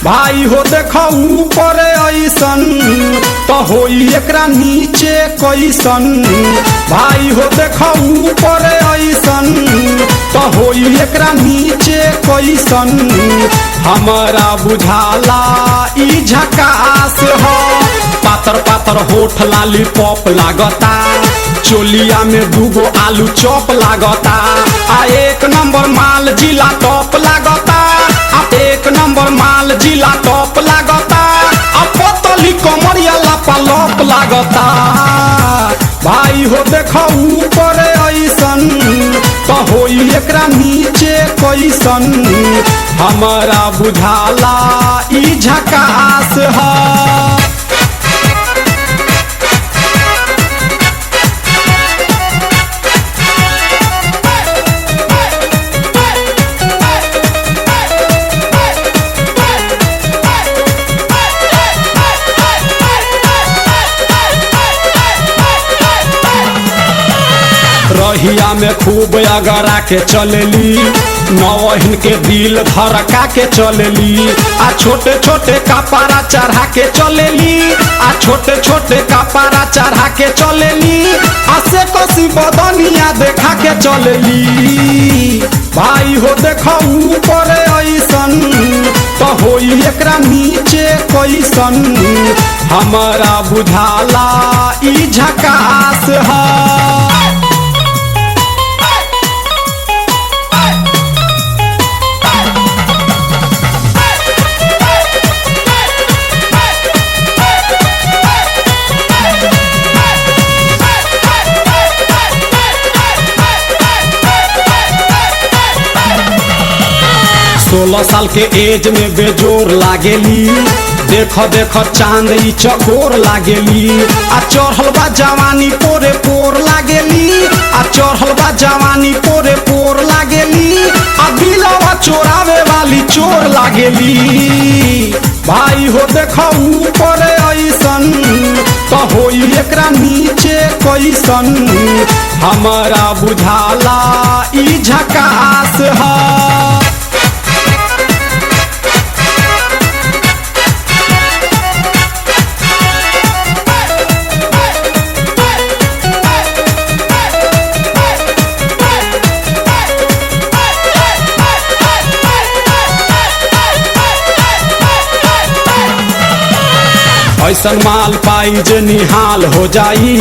भाई हो देखो ऊपर ऐसन तो होई एकरा नीचे कैसन। भाई हो देखो ऊपर ऐसन तो होई एकरा नीचे कैसन। हमारा बुझाला ई झकास हो। पातर पातर होठ लाली पॉप लागता, चोलिया में दूगो आलू चॉप लागता। आ एक नंबर माल जिला टॉप लागता, आ एक नंबर माल जिला टॉप लागता। आ पतली कमरिया लापालॉप लागता। भाई हो देखो ऊपर ऐसन तो होई एकरा नीचे कैसन। हमारा बुझाला ई झकास है। रहिया में खूब अगरा के चलेली, नौहिन के दिल धड़का के चलेली। आ छोटे छोटे कपड़ा चढ़ा के चलेली, आ छोटे छोटे कपड़ा चढ़ा के चलेली। आ से कसी बदनिया देखा के चलेली। भाई हो देखो ऊपर ऐसन तो होई एकरा नीचे कैसन। हमारा बुझाला ई झकास है। सोलह साल के एज में बेजोर लागेली, देखो देखो चांद ई चकोर लागेली। आ चढ़ल बा जवानी पोरे पोर लागेली, आ चढ़ल बा जवानी पोरे पोर लागेली। आ दिलवा चोरावे वाली चोर लागेली। भाई हो देखो ऊपर ऐसन तो होई एकरा नीचे कैसन। हमारा बुझाला ई झकास है। ऐसन माल पाई जे निहाल हो जाई,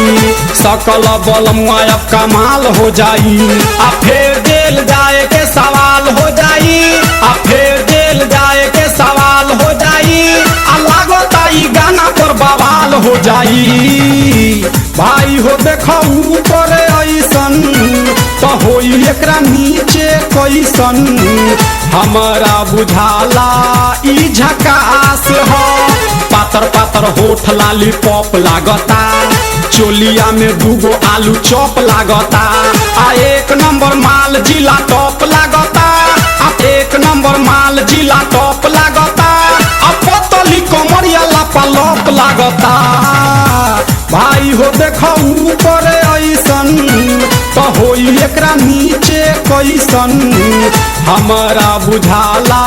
सकल बल मुआयब कमाल हो जाई। आ फिर जेल जाए के सवाल हो जाई, आ फिर जेल जाए के सवाल हो जाई। आ लागता ई गाना पर बवाल हो जाई। भाई हो देखो ऊपर ऐसन तो होई एकरा नीचे कैसन। हमारा बुझाला ई झकास हो। पातर पातर होठ लाली पॉप लागता, चोलिया में दूगो आलू चॉप लागता। आ एक नंबर माल जिला टॉप लागता, आ एक नंबर माल जिला टॉप लागता। आ पतली कमरिया लापालॉप लागता। भाई हो देखो ऊपर ऐसन तो होई एकरा नीचे कैसन। हमारा बुझाला